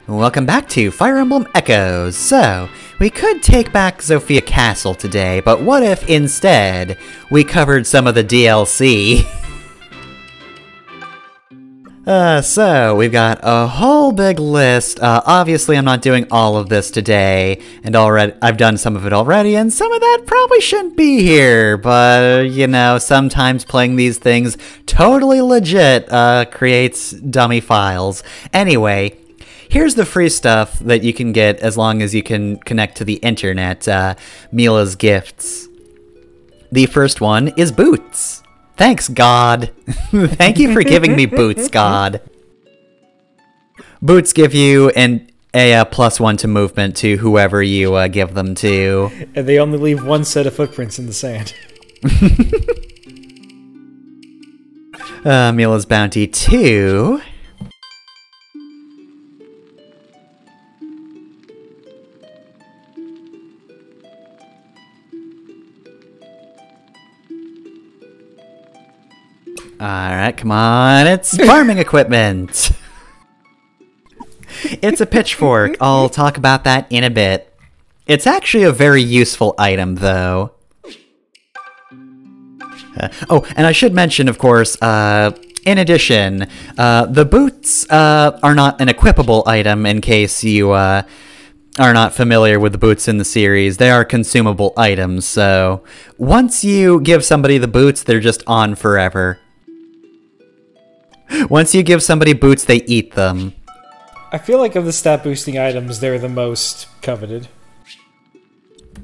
Welcome back to Fire Emblem Echoes. So, we could take back Zofia Castle today, but what if instead we covered some of the DLC? So, we've got a whole big list. Obviously I'm not doing all of this today, and I've done some of it already, and some of that probably shouldn't be here, but, you know, sometimes playing these things totally legit, creates dummy files. Anyway, here's the free stuff that you can get as long as you can connect to the internet, Mila's gifts. The first one is boots. Thanks, God. Thank you for giving me boots, God. Boots give you a +1 to movement to whoever you give them to. And they only leave one set of footprints in the sand. Mila's Bounty 2. Alright, come on, it's farming equipment! It's a pitchfork, I'll talk about that in a bit. It's actually a very useful item, though. Oh, and I should mention, of course, in addition, the boots are not an equipable item in case you are not familiar with the boots in the series. They are consumable items, so once you give somebody the boots, they're just on forever. Once you give somebody boots, they eat them. I feel like of the stat boosting items, they're the most coveted.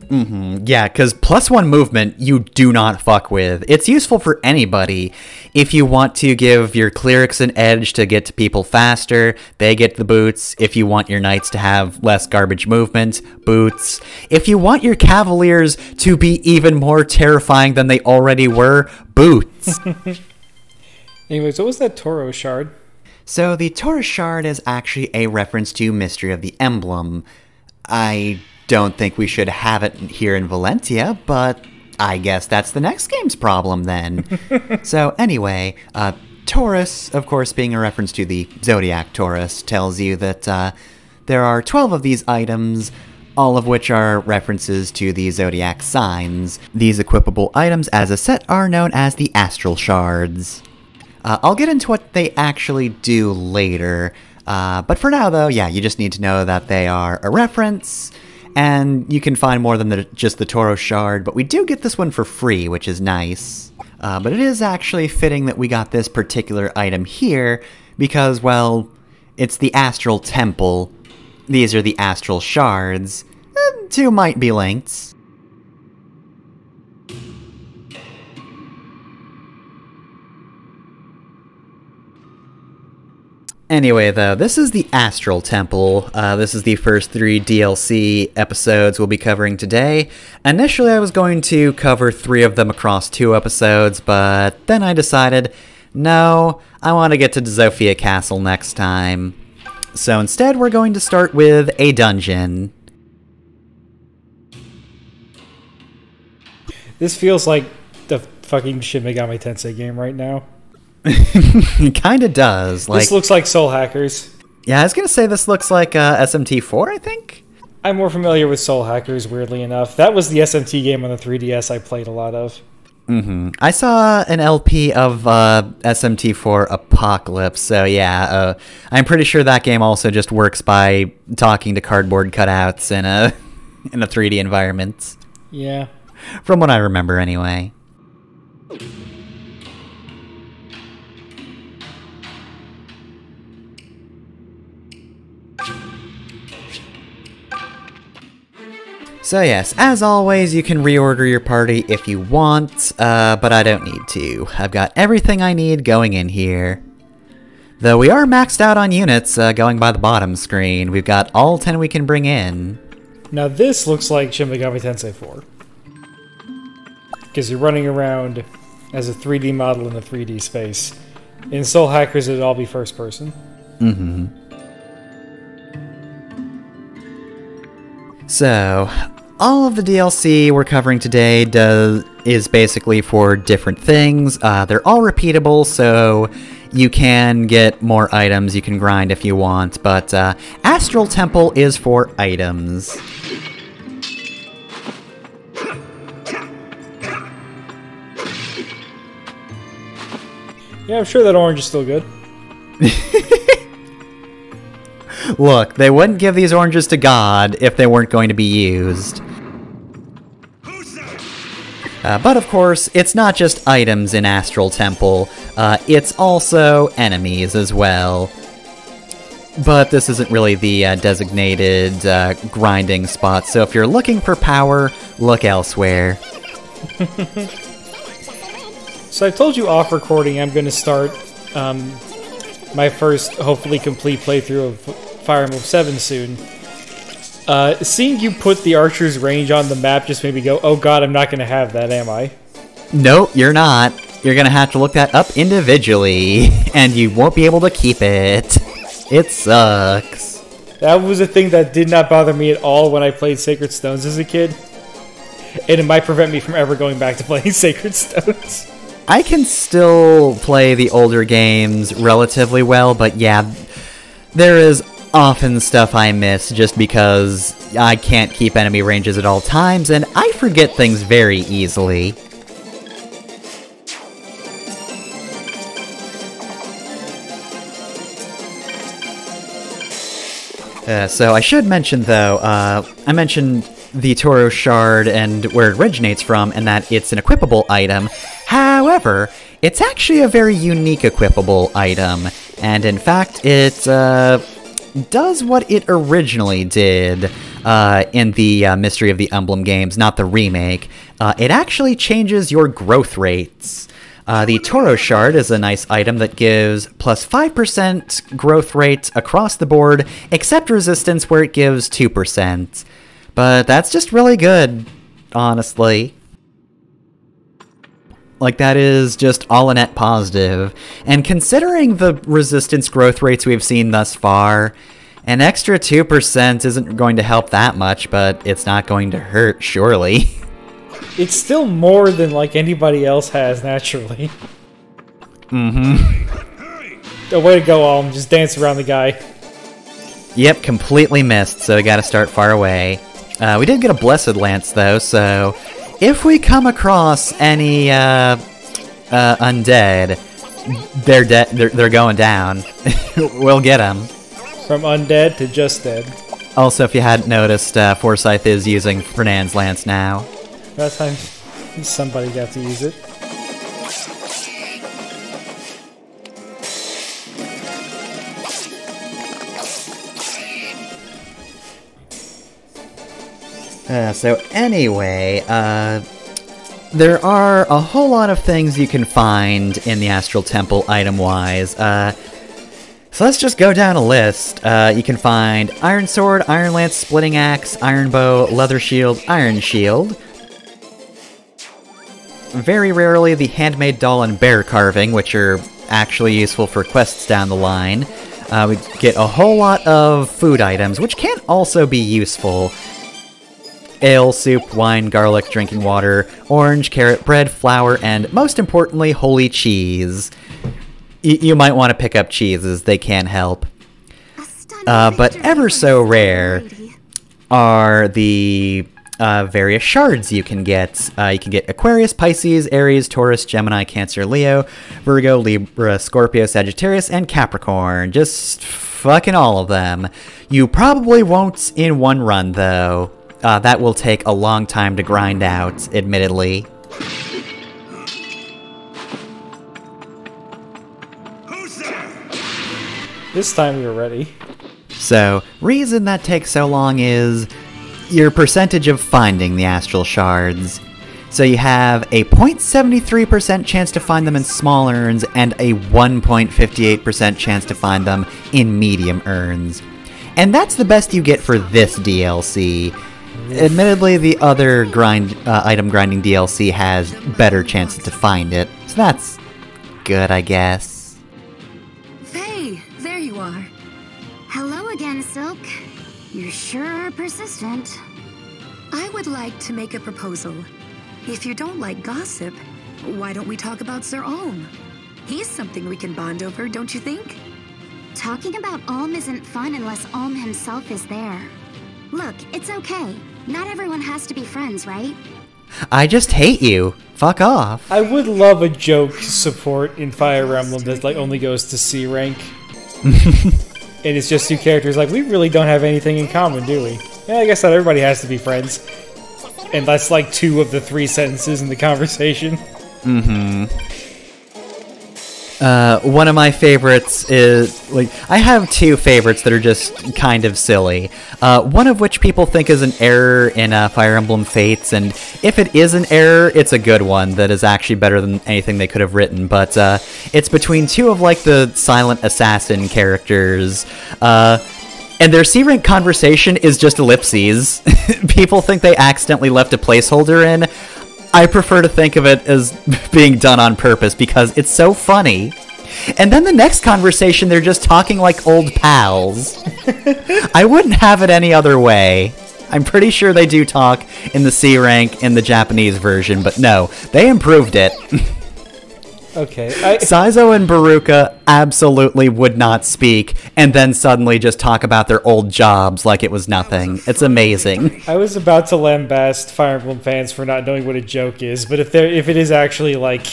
Yeah, because +1 movement, you do not fuck with. It's useful for anybody. If you want to give your clerics an edge to get to people faster, they get the boots. If you want your knights to have less garbage movement, boots. If you want your cavaliers to be even more terrifying than they already were, boots. Anyways, what was that Toro shard? So the Taurus shard is actually a reference to Mystery of the Emblem. I don't think we should have it here in Valentia, but I guess that's the next game's problem then. So anyway, Taurus, of course being a reference to the Zodiac Taurus, tells you that there are 12 of these items, all of which are references to the Zodiac signs. These equipable items as a set are known as the Astral Shards. I'll get into what they actually do later, but for now though, yeah, you just need to know that they are a reference, and you can find more than just the Toro shard, but we do get this one for free, which is nice. But it is actually fitting that we got this particular item here, because, well, it's the Astral Temple. These are the Astral Shards. Two might be linked. Anyway, though, this is the Astral Temple. This is the first 3 DLC episodes we'll be covering today. Initially, I was going to cover 3 of them across 2 episodes, but then I decided, no, I want to get to Zofia Castle next time. So instead, we're going to start with a dungeon. This feels like the fucking Shin Megami Tensei game right now. It kinda does. This looks like Soul Hackers. Yeah, I was gonna say this looks like SMT4, I think? I'm more familiar with Soul Hackers, weirdly enough. That was the SMT game on the 3DS I played a lot of. I saw an LP of SMT4 Apocalypse, so yeah, I'm pretty sure that game also just works by talking to cardboard cutouts in a 3D environment. Yeah. From what I remember, anyway. So yes, as always, you can reorder your party if you want, but I don't need to. I've got everything I need going in here. Though we are maxed out on units, going by the bottom screen. We've got all 10 we can bring in. Now this looks like Shin Megami Tensei 4. Because you're running around as a 3D model in a 3D space. In Soul Hackers, it'd all be first person. So, all of the DLC we're covering today is basically for different things. They're all repeatable, so you can get more items, you can grind if you want, but Astral Temple is for items. Yeah, I'm sure that orange is still good. Look, they wouldn't give these oranges to God if they weren't going to be used. But of course, it's not just items in Astral Temple, it's also enemies as well. But this isn't really the designated grinding spot, so if you're looking for power, look elsewhere. So I told you off recording I'm going to start my first, hopefully complete playthrough of Fire Emblem 7 soon. Seeing you put the archer's range on the map just made me go, oh god, I'm not going to have that, am I? No, you're not. You're going to have to look that up individually, and you won't be able to keep it. It sucks. That was a thing that did not bother me at all when I played Sacred Stones as a kid. And it might prevent me from ever going back to playing Sacred Stones. I can still play the older games relatively well, but yeah, there is often stuff I miss just because I can't keep enemy ranges at all times, and I forget things very easily. So I should mention, though, I mentioned the Toro Shard and where it originates from, and that it's an equipable item. However, it's actually a very unique equipable item, and in fact, it does what it originally did in the Mystery of the Emblem games, not the remake. It actually changes your growth rates. The Toro Shard is a nice item that gives plus 5% growth rate across the board, except resistance where it gives 2%. But that's just really good, honestly. Like, that is just all a net positive. And considering the resistance growth rates we've seen thus far, an extra 2% isn't going to help that much, but it's not going to hurt, surely. It's still more than, like, anybody else has, naturally. Mm-hmm. Oh, way to go, Alm. Just dance around the guy. Yep, completely missed, so we gotta start far away. We did get a Blessed Lance, though, so if we come across any undead, they're dead. They're going down. We'll get them. From undead to just dead. Also, if you hadn't noticed, Forsyth is using Fernand's Lance now. That time, somebody got to use it. So anyway, there are a whole lot of things you can find in the Astral Temple item-wise. So let's just go down a list. You can find Iron Sword, Iron Lance, Splitting Axe, Iron Bow, Leather Shield, Iron Shield. Very rarely the Handmade Doll and Bear Carving, which are actually useful for quests down the line. We get a whole lot of food items, which can also be useful. Ale, soup, wine, garlic, drinking water, orange, carrot, bread, flour, and most importantly, holy cheese. You might want to pick up cheeses, they can help. But ever so rare are the various shards you can get. You can get Aquarius, Pisces, Aries, Taurus, Gemini, Cancer, Leo, Virgo, Libra, Scorpio, Sagittarius, and Capricorn. Just fucking all of them. You probably won't in one run, though. That will take a long time to grind out, admittedly. This time we were ready. So, reason that takes so long is your percentage of finding the astral shards. So you have a 0.73% chance to find them in small urns and a 1.58% chance to find them in medium urns. And that's the best you get for this DLC. Admittedly, the other item grinding DLC has better chances to find it, so that's good, I guess. Hey, there you are. Hello again, Silk. You sure are persistent. I would like to make a proposal. If you don't like gossip, why don't we talk about Sir Olm? He's something we can bond over, don't you think? Talking about Alm isn't fun unless Alm himself is there. Look, it's okay. Not everyone has to be friends, right? I just hate you. Fuck off. I would love a joke support in Fire Emblem that like only goes to C rank. And it's just two characters like, we really don't have anything in common, do we? Yeah, I guess not everybody has to be friends. And that's like 2 of the 3 sentences in the conversation. One of my favorites is, like, I have 2 favorites that are just kind of silly. One of which people think is an error in Fire Emblem Fates, and if it is an error, it's a good one that is actually better than anything they could have written, but it's between 2 of, like, the silent assassin characters, and their C-rank conversation is just ellipses. People think they accidentally left a placeholder in. I prefer to think of it as being done on purpose because it's so funny. And then the next conversation, they're just talking like old pals. I wouldn't have it any other way. I'm pretty sure they do talk in the C rank in the Japanese version, but no, they improved it. Okay. Saizo and Baruka absolutely would not speak, and then suddenly just talk about their old jobs like it was nothing. It's amazing. I was about to lambast Fire Emblem fans for not knowing what a joke is, but if it is actually like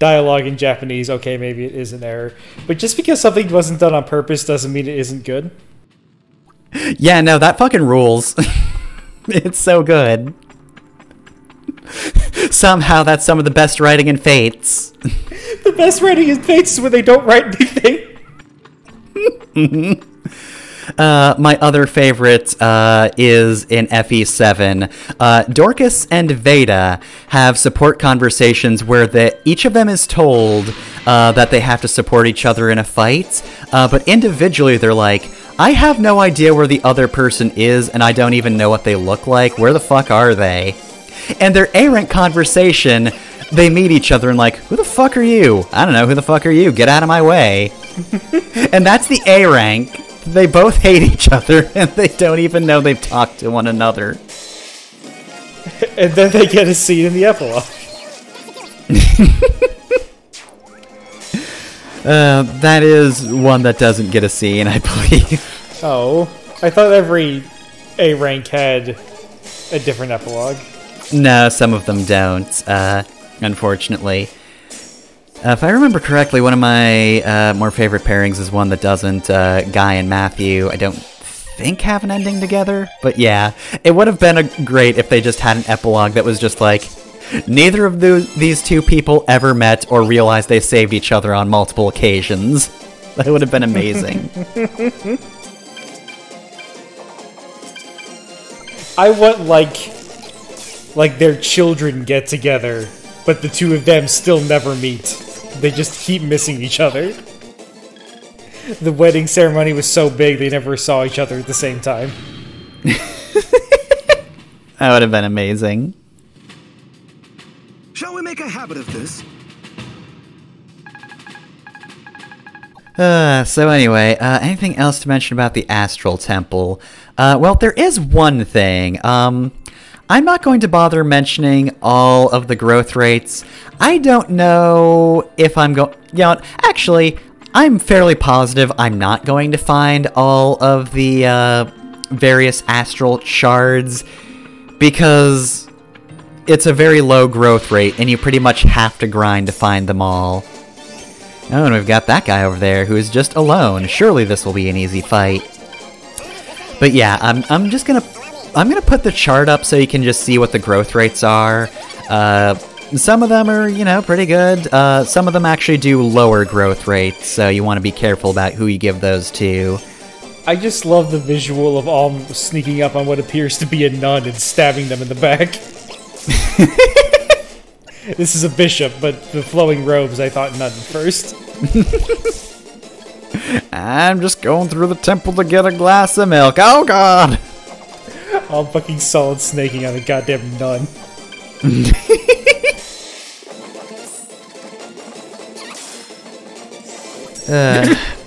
dialogue in Japanese, okay, maybe it is an error. But just because something wasn't done on purpose doesn't mean it isn't good. Yeah, no, that fucking rules. It's so good. Somehow that's some of the best writing in Fates. The best writing in Fates is when they don't write anything. My other favorite is in FE7. Dorcas and Veda have support conversations where each of them is told that they have to support each other in a fight, but individually they're like, I have no idea where the other person is, and I don't even know what they look like. Where the fuck are they? And their A-rank conversation, they meet each other and like, who the fuck are you? I don't know, who the fuck are you? Get out of my way. And that's the A-rank. They both hate each other, and they don't even know they've talked to one another. And then they get a scene in the epilogue. That is one that doesn't get a scene, I believe. Oh, I thought every A-rank had a different epilogue. No, some of them don't, unfortunately. If I remember correctly, one of my more favorite pairings is one that doesn't. Guy and Matthew, I don't think have an ending together, but yeah, it would have been great if they just had an epilogue that was just like, neither of these 2 people ever met or realized they saved each other on multiple occasions. That would have been amazing. I want, like their children get together, but the 2 of them still never meet. They just keep missing each other. The wedding ceremony was so big they never saw each other at the same time. That would have been amazing. Shall we make a habit of this? So anyway, anything else to mention about the Astral Temple? Well, there is one thing. I'm not going to bother mentioning all of the growth rates. I don't know if I'm going... You know, actually, I'm fairly positive I'm not going to find all of the various astral shards, because it's a very low growth rate, and you pretty much have to grind to find them all. Oh, and we've got that guy over there who is just alone. Surely this will be an easy fight. But yeah, I'm just gonna... I'm gonna put the chart up so you can just see what the growth rates are. Some of them are, you know, pretty good. Some of them actually do lower growth rates, so you want to be careful about who you give those to. I just love the visual of Alm sneaking up on what appears to be a nun and stabbing them in the back. This is a bishop, but the flowing robes, I thought nun first. I'm just going through the temple to get a glass of milk. Oh god! All fucking solid snaking on a goddamn nun.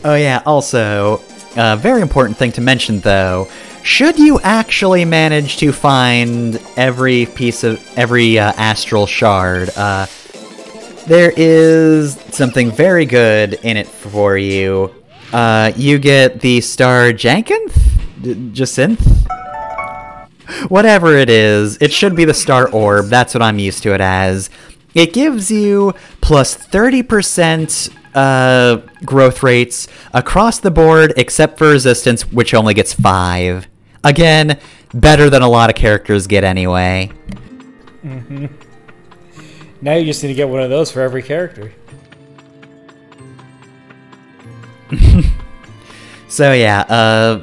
Oh yeah, also, very important thing to mention though, should you actually manage to find every piece of, every astral shard, there is something very good in it for you. You get the Star Jacinth? Whatever it is, it should be the Star Orb. That's what I'm used to it as. It gives you plus 30% growth rates across the board, except for resistance, which only gets 5. Again, better than a lot of characters get anyway. Mm-hmm. Now you just need to get one of those for every character. So yeah,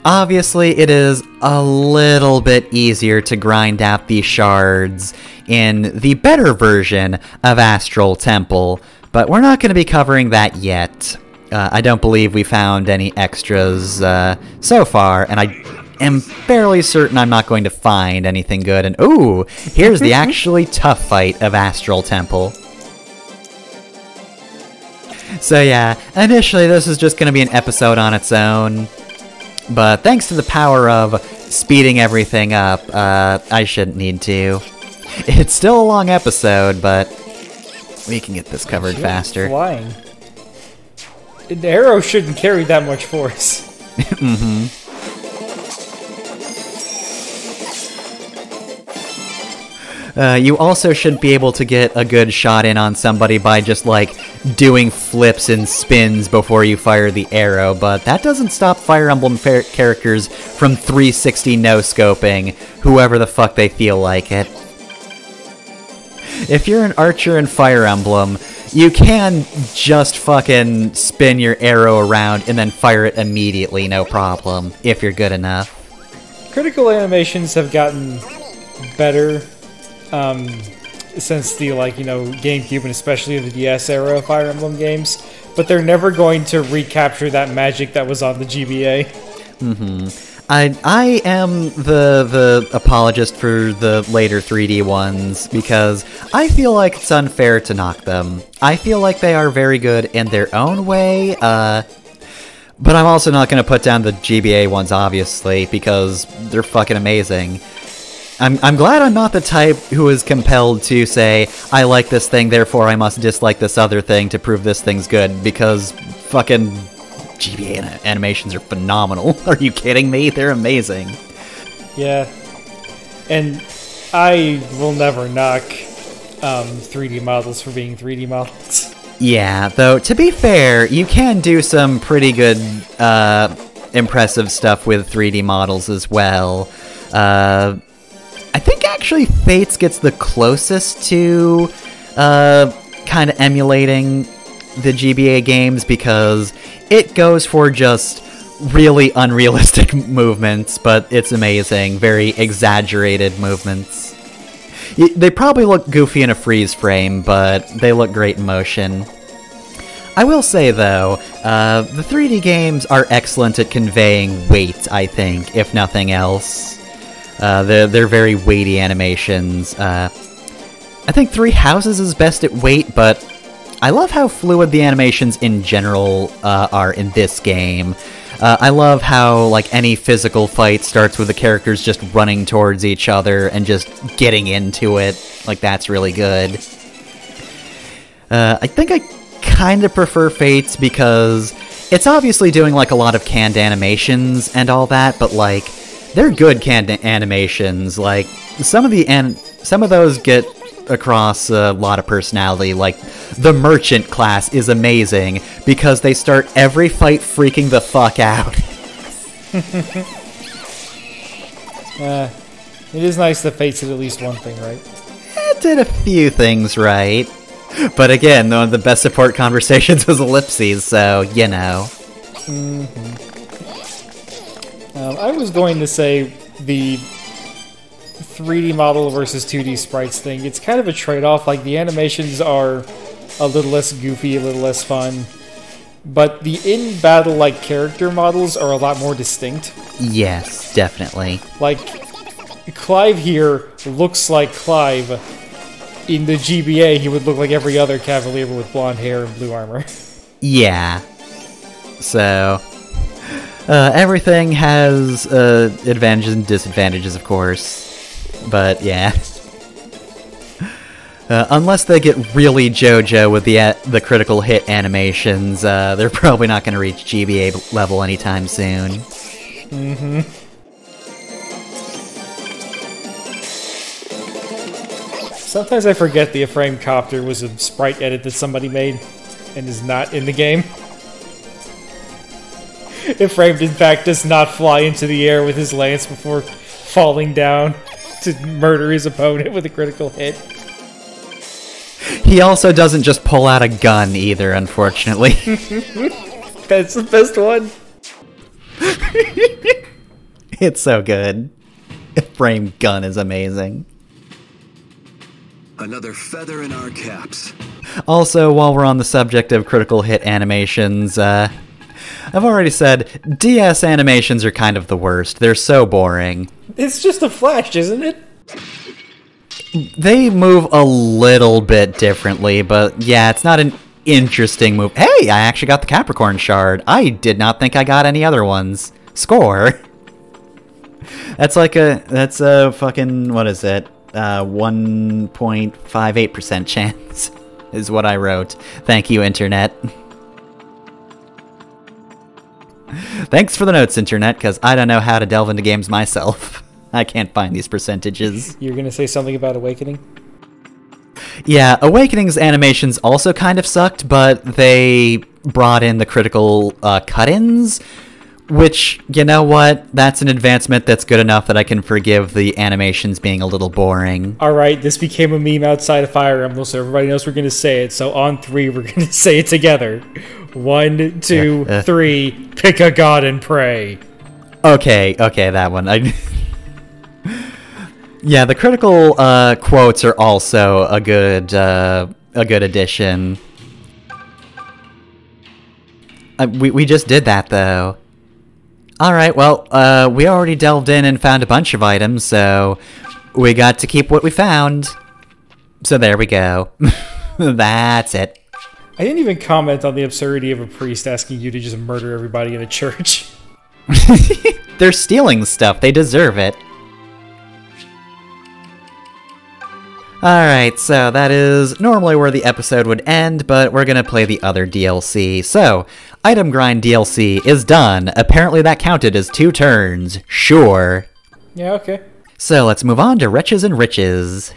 obviously it is a little bit easier to grind out these shards in the better version of Astral Temple, but we're not going to be covering that yet. I don't believe we found any extras so far, and I am fairly certain I'm not going to find anything good. And ooh, here's the actually tough fight of Astral Temple. So yeah, initially this is just going to be an episode on its own, but thanks to the power of speeding everything up, I shouldn't need to. It's still a long episode, but we can get this covered faster. Flying. The arrow shouldn't carry that much force. Mm-hmm. You also should be able to get a good shot in on somebody by just, like, doing flips and spins before you fire the arrow, but that doesn't stop Fire Emblem characters from 360 no-scoping whoever the fuck they feel like it. If you're an archer in Fire Emblem, you can just fucking spin your arrow around and then fire it immediately, no problem, if you're good enough. Critical animations have gotten better since the, like, you know, GameCube and especially the DS era of Fire Emblem games, but they're never going to recapture that magic that was on the GBA. Mm-hmm. I am the apologist for the later 3D ones, because I feel like it's unfair to knock them. I feel like they are very good in their own way, but I'm also not going to put down the GBA ones, obviously, because they're fucking amazing. I'm glad I'm not the type who is compelled to say, I like this thing, therefore I must dislike this other thing to prove this thing's good, because fucking GBA animations are phenomenal. Are you kidding me? They're amazing. Yeah. And I will never knock 3D models for being 3D models. Yeah, though, to be fair, you can do some pretty good, impressive stuff with 3D models as well. I think actually Fates gets the closest to kind of emulating the GBA games, because it goes for just really unrealistic movements, but it's amazing. Very exaggerated movements. They probably look goofy in a freeze frame, but they look great in motion. I will say, though, the 3D games are excellent at conveying weight, I think, if nothing else. They're very weighty animations. I think Three Houses is best at weight, but I love how fluid the animations in general are in this game. I love how, like, any physical fight starts with the characters just running towards each other and just getting into it. Like, that's really good. I think I kind of prefer Fates because it's obviously doing, like, a lot of canned animations and all that, but, like, they're good canned animations. Like, some of those get across a lot of personality. Like, the merchant class is amazing because they start every fight freaking the fuck out. It is nice that Fates did at least one thing right. It did a few things right. But again, one of the best support conversations was ellipses, so, you know. Mm-hmm. I was going to say the 3D model versus 2D sprites thing. It's kind of a trade-off. Like, the animations are a little less goofy, a little less fun, but the in-battle, like, character models are a lot more distinct. Yes, definitely. Like, Clive here looks like Clive. In the GBA, he would look like every other Cavalier with blonde hair and blue armor. Yeah. So, everything has advantages and disadvantages, of course. But, yeah. Unless they get really JoJo with the critical hit animations, they're probably not going to reach GBA level anytime soon. Mm-hmm. Sometimes I forget the Ephraim Copter was a sprite edit that somebody made and is not in the game. Ephraim, in fact, does not fly into the air with his lance before falling down to murder his opponent with a critical hit. He also doesn't just pull out a gun either, unfortunately. That's the best one. It's so good. Frame gun is amazing. Another feather in our caps. Also, while we're on the subject of critical hit animations, I've already said DS animations are kind of the worst. They're so boring. It's just a flash, isn't it? They move a little bit differently, but yeah, it's not an interesting move. Hey, I actually got the Capricorn shard. I did not think I got any other ones. Score. That's a fucking, what is it? 1.58% chance is what I wrote. Thank you, Internet. Thanks for the notes, Internet, because I don't know how to delve into games myself. I can't find these percentages. You're gonna say something about Awakening? Yeah, Awakening's animations also kind of sucked, but they brought in the critical cut-ins, which, you know what? That's an advancement that's good enough that I can forgive the animations being a little boring. Alright, this became a meme outside of Fire Emblem, so everybody knows we're gonna say it. So on 3, we're gonna say it together. 1, 2, 3, pick a god and pray. Okay, that one. Yeah, the critical quotes are also a good addition. We just did that though. All right, well, we already delved in and found a bunch of items, so we got to keep what we found. So there we go. That's it. I didn't even comment on the absurdity of a priest asking you to just murder everybody in a church. They're stealing stuff. They deserve it. Alright, so that is normally where the episode would end, but we're gonna play the other DLC. So, Item Grind DLC is done. Apparently that counted as 2 turns. Sure. Yeah, okay. So let's move on to Wretches and Riches.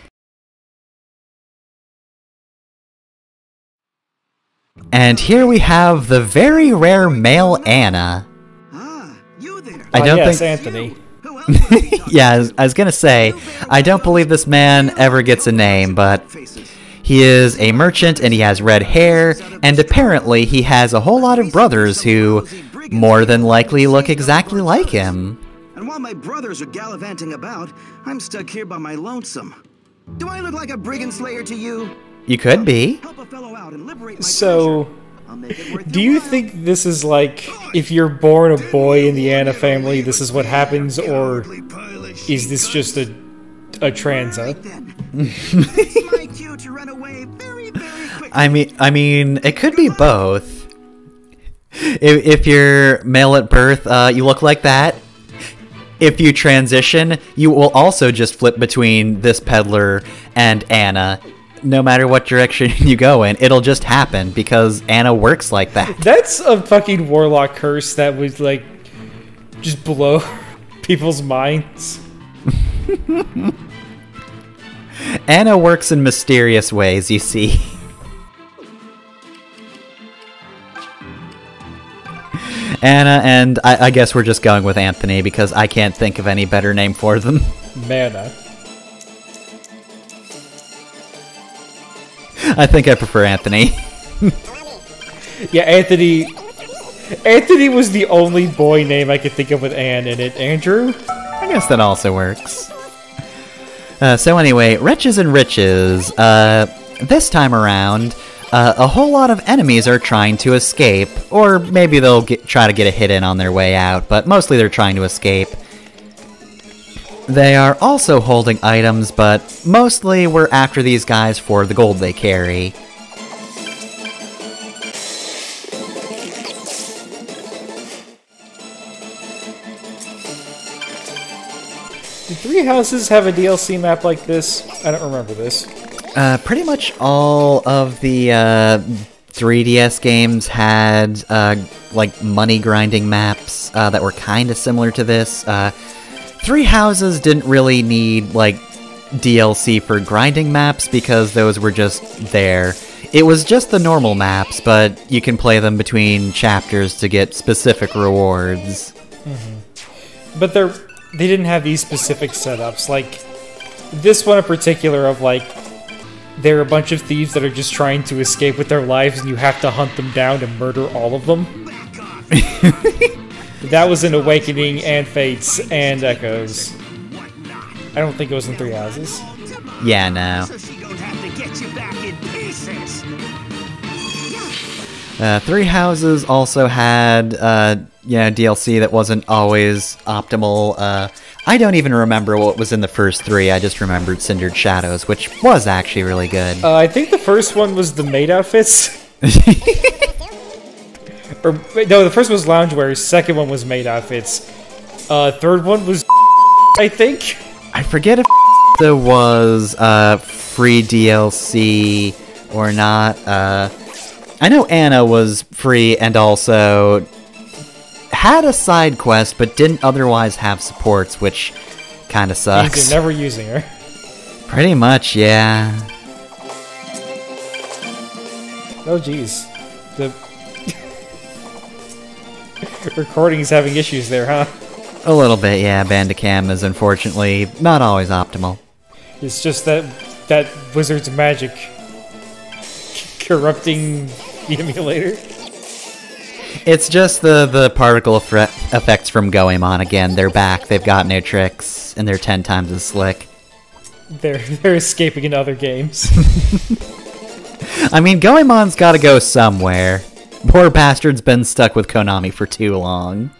And here we have the very rare male Anna. Ah, you there. I don't yes, think... Anthony. Yeah, I was gonna say, I don't believe this man ever gets a name, but he is a merchant and he has red hair, and apparently he has a whole lot of brothers who more than likely look exactly like him. And while my brothers are gallivanting about, I'm stuck here by my lonesome. Do I look like a brigand slayer to you? You could be. Help a fellow out and liberate my So, treasure. I'll make it worth do your you while. think this is like, if you're born a boy in the Anna family, this is what happens, or is this just a transa? Right then. It's my cue to run away very, very quickly. I mean, it could be both. If you're male at birth, you look like that. If you transition, you will also just flip between this peddler and Anna. No matter what direction you go in, it'll just happen because Anna works like that. That's a fucking warlock curse that would, like, just blow people's minds. Anna works in mysterious ways, you see. Anna, and I guess we're just going with Anthony because I can't think of any better name for them. Mana. I think I prefer Anthony. Yeah, Anthony... Anthony was the only boy name I could think of with Anne in it. Andrew? I guess that also works. So anyway, Wretches and Riches. This time around, a whole lot of enemies are trying to escape, or maybe they'll try to get a hit in on their way out, but mostly they're trying to escape. They are also holding items, but mostly we're after these guys for the gold they carry. Did Three Houses have a DLC map like this? I don't remember this. Pretty much all of the 3DS games had like money grinding maps that were kind of similar to this. Three Houses didn't really need like DLC for grinding maps because those were just there. It was just the normal maps, but you can play them between chapters to get specific rewards. But they didn't have these specific setups. Like, this one in particular of, like, there are a bunch of thieves that are just trying to escape with their lives and you have to hunt them down and murder all of them. That was in Awakening and Fates and Echoes. I don't think it was in Three Houses. Yeah, no. Three Houses also had, DLC that wasn't always optimal. I don't even remember what was in the first three, I just remembered Cindered Shadows, which was actually really good. I think the first one was the maid outfits. Or, no, the first one was loungewear, second one was maid outfits. Third one was I think? I forget if there was free DLC or not. I know Anna was free and also had a side quest, but didn't otherwise have supports, which kind of sucks. You're never using her. Pretty much, yeah. Oh, jeez. The recording's having issues there, huh? A little bit, yeah. Bandicam is unfortunately not always optimal. It's just that Wizard's magic corrupting the emulator. It's just the particle effects from Goemon again. They're back. They've got new tricks, and they're 10 times as slick. They're escaping in other games. I mean, Goemon's got to go somewhere. Poor bastard's been stuck with Konami for too long.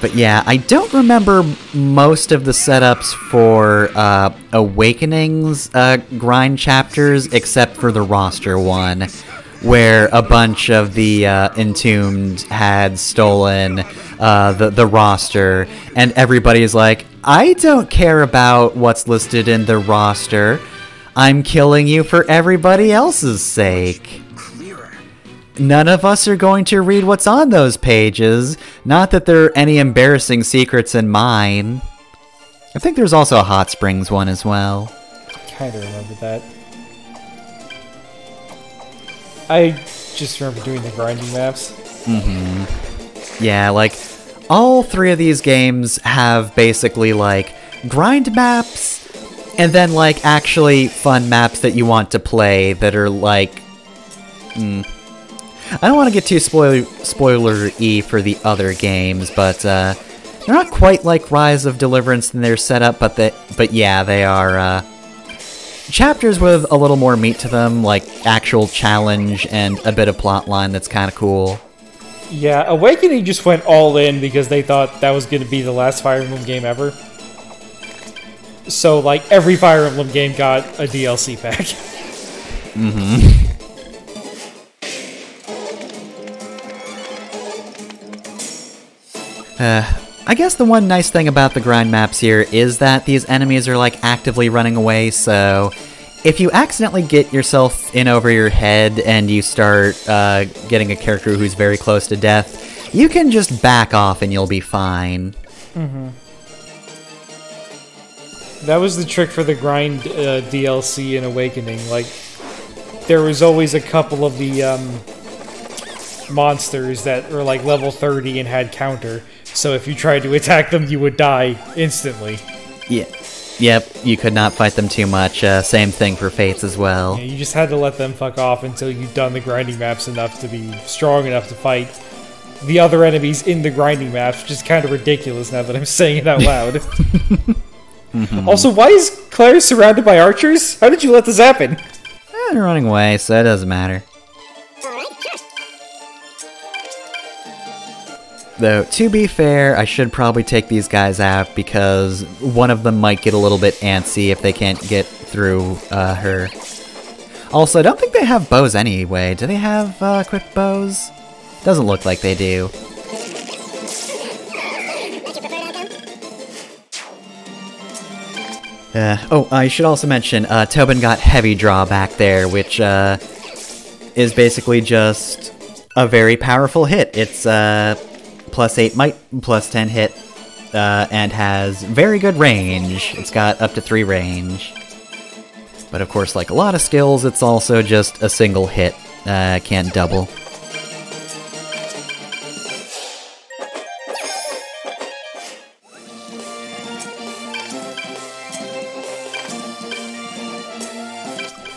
But yeah, I don't remember most of the setups for Awakening's grind chapters, except for the roster one, where a bunch of the Entombed had stolen the roster, and everybody's like, I don't care about what's listed in the roster. I'm killing you for everybody else's sake. None of us are going to read what's on those pages. Not that there are any embarrassing secrets in mine. I think there's also a Hot Springs one as well. Kinda remember that. I just remember doing the grinding maps. Yeah, like, all three of these games have basically, like, grind maps, and then, like, actually fun maps that you want to play that are, like... I don't want to get too spoiler-y for the other games, but they're not quite like Rise of Deliverance in their setup, but yeah, they are chapters with a little more meat to them, like actual challenge and a bit of plotline that's kind of cool. Yeah, Awakening just went all in because they thought that was going to be the last Fire Emblem game ever. So, like, every Fire Emblem game got a DLC pack. I guess the one nice thing about the grind maps here is that these enemies are like actively running away, so if you accidentally get yourself in over your head and you start getting a character who's very close to death, you can just back off and you'll be fine. That was the trick for the grind DLC in Awakening. Like, there was always a couple of the monsters that were like level 30 and had counter. So if you tried to attack them, you would die instantly. Yeah. Yep, you could not fight them too much. Same thing for Fates as well. Yeah, you just had to let them fuck off until you'd done the grinding maps enough to be strong enough to fight the other enemies in the grinding maps, which is kind of ridiculous now that I'm saying it out loud. Also, why is Claire surrounded by archers? How did you let this happen? They're running away, so it doesn't matter. Though, to be fair, I should probably take these guys out because one of them might get a little bit antsy if they can't get through her. Also, I don't think they have bows anyway. Do they have quick bows? Doesn't look like they do. Oh, I should also mention, Tobin got Heavy Draw back there, which is basically just a very powerful hit. It's +8 might, +10 hit, and has very good range. It's got up to 3 range. But of course, like a lot of skills, it's also just a single hit. Can't double.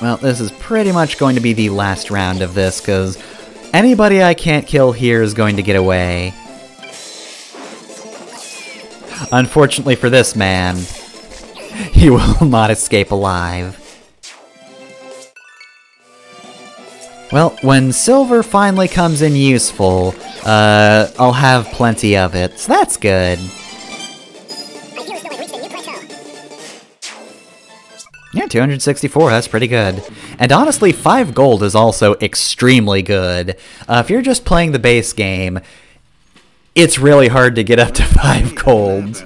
Well, this is pretty much going to be the last round of this, because anybody I can't kill here is going to get away. Unfortunately for this man, he will not escape alive. Well, when silver finally comes in useful, I'll have plenty of it, so that's good. Yeah, 264, that's pretty good. And honestly, 5 gold is also extremely good. If you're just playing the base game, it's really hard to get up to 5 gold.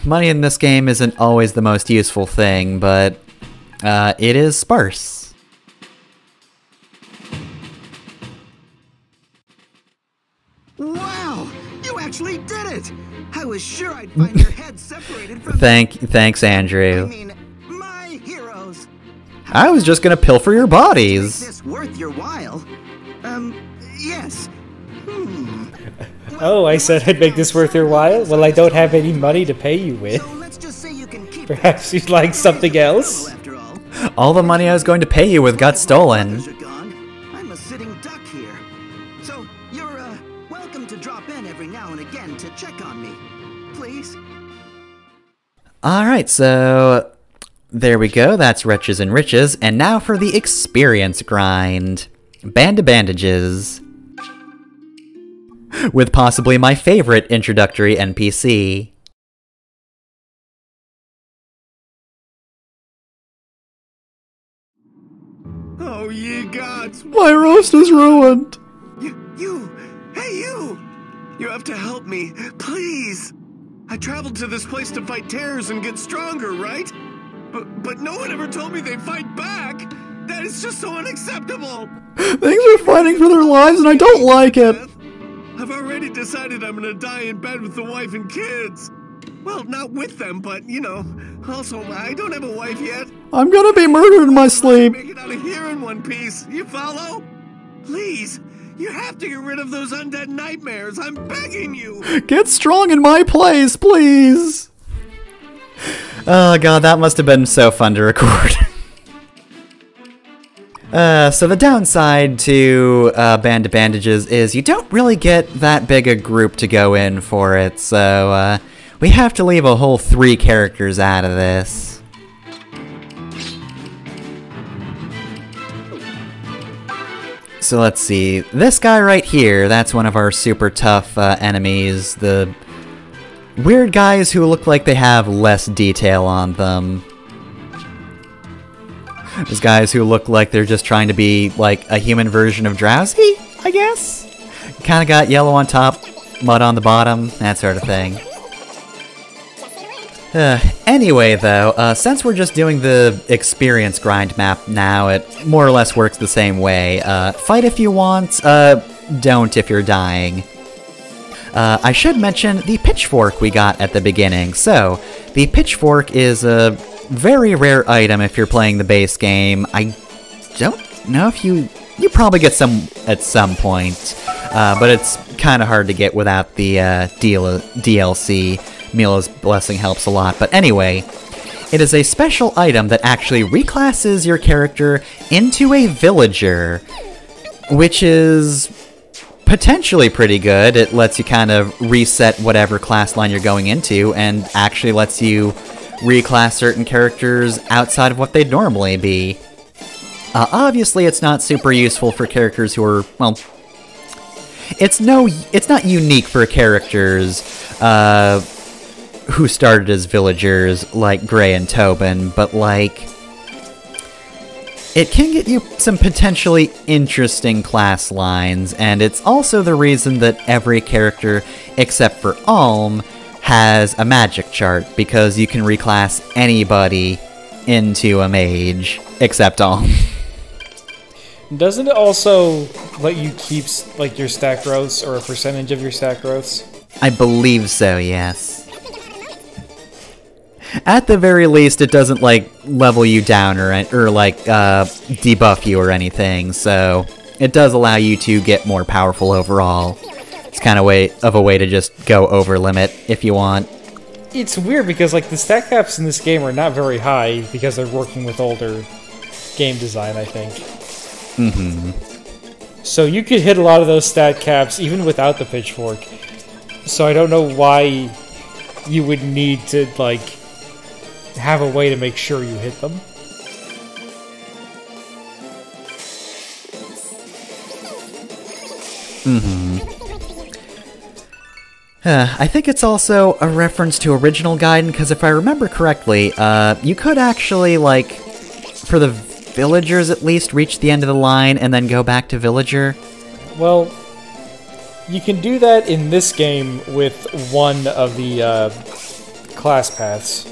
Money in this game isn't always the most useful thing, but it is sparse. Wow! You actually did it! I was sure I'd find your head separated from Thanks, Andrew. I mean, my heroes. I was just gonna pilfer your Make bodies. this worth your while? Yes. Oh, I said I'd make this worth your while? Well, I don't have any money to pay you with. So let's just say you can keep Perhaps you'd like something else? after all. All the money I was going to pay you with got stolen. Others are gone. I'm a sitting duck here. So you're welcome to drop in every now and again to check on me. Please. Alright, so there we go, that's Wretches and Riches, and now for the experience grind. Band of Bandages. With possibly my favorite introductory NPC. Oh, ye gods! My roast is ruined! Hey you! You have to help me, please! I traveled to this place to fight terrors and get stronger, right? But no one ever told me they fight back! That is just so unacceptable! Things are fighting for their lives and I don't like it! I've already decided I'm gonna die in bed with the wife and kids! Well, not with them, but, you know, also, I don't have a wife yet. I'm gonna be murdered in my sleep! Make it out of here in one piece, you follow? Please, you have to get rid of those undead nightmares, I'm begging you! Get strong in my place, please! Oh god, that must have been so fun to record. So the downside to Band of Bandages is you don't really get that big a group to go in for it, so we have to leave a whole 3 characters out of this. So let's see, this guy right here, that's one of our super tough enemies, the weird guys who look like they have less detail on them. There's guys who look like they're just trying to be, like, a human version of Drowsy, I guess? Kinda got yellow on top, mud on the bottom, that sort of thing. Anyway, though, since we're just doing the experience grind map now, it more or less works the same way. Fight if you want, don't if you're dying. I should mention the pitchfork we got at the beginning. So, the pitchfork is a very rare item if you're playing the base game. I don't know if you probably get some at some point, but it's kind of hard to get without the DLC. Mila's Blessing helps a lot, but anyway, it is a special item that actually reclasses your character into a villager, which is potentially pretty good. It lets you kind of reset whatever class line you're going into, and actually lets you reclass certain characters outside of what they'd normally be. Obviously, it's not super useful for characters who are, well, it's not unique for characters who started as villagers like Gray and Tobin, but like, it can get you some potentially interesting class lines, and it's also the reason that every character except for Alm has a magic chart because you can reclass anybody into a mage except Alm. Doesn't it also let you keep like your stat growths or a percentage of your stat growths? I believe so, yes. At the very least, it doesn't like level you down or like debuff you or anything, so it does allow you to get more powerful overall. It's kind of a way to just go over limit if you want. It's weird because like the stat caps in this game are not very high because they're working with older game design, I think. Mm-hmm. So you could hit a lot of those stat caps even without the pitchfork. So I don't know why you would need to like have a way to make sure you hit them. I think it's also a reference to Original Gaiden, because if I remember correctly, you could actually, like, for the villagers at least, reach the end of the line and then go back to villager. Well, you can do that in this game with one of the class paths.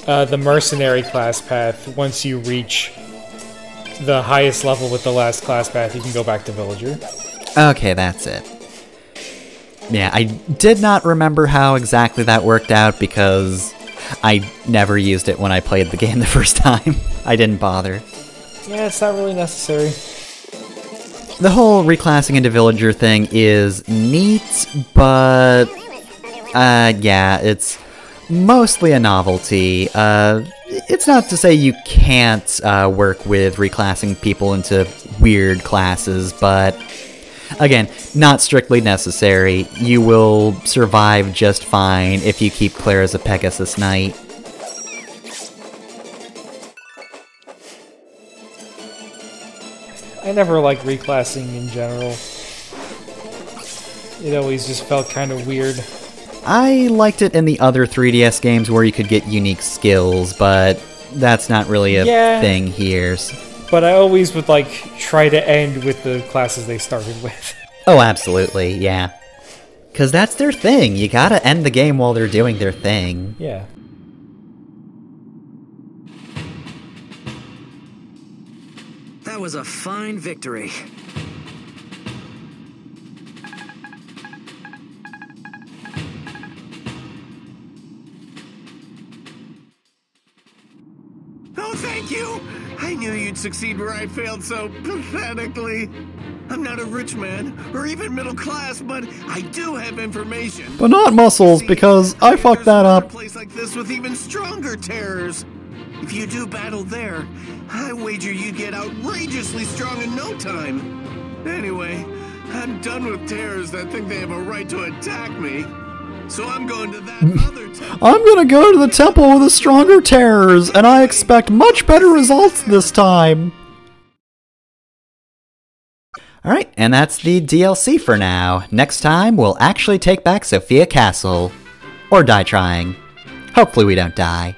The mercenary class path. Once you reach the highest level with the last class path, you can go back to villager. Okay, that's it. Yeah, I did not remember how exactly that worked out because I never used it when I played the game the first time. I didn't bother. Yeah, it's not really necessary. The whole reclassing into villager thing is neat, but yeah, it's mostly a novelty. It's not to say you can't work with reclassing people into weird classes, but again, not strictly necessary. You will survive just fine if you keep Claire as a Pegasus Knight. I never liked reclassing in general. It always just felt kind of weird. I liked it in the other 3DS games where you could get unique skills, but that's not really a thing here. But I always would, like, try to end with the classes they started with. Oh, absolutely, yeah. Because that's their thing. You gotta end the game while they're doing their thing. Yeah. That was a fine victory. Oh, thank you! I knew you'd succeed where I failed so pathetically. I'm not a rich man, or even middle class, but I do have information. But not muscles, because I fucked that There's up. another place like this with even stronger terrors. If you do battle there, I wager you'd get outrageously strong in no time. Anyway, I'm done with terrors that think they have a right to attack me. So I'm going to that other temple. I'm gonna go to the temple with the stronger terrors, and I expect much better results this time. Alright, and that's the DLC for now. Next time, we'll actually take back Sophia Castle. Or die trying. Hopefully we don't die.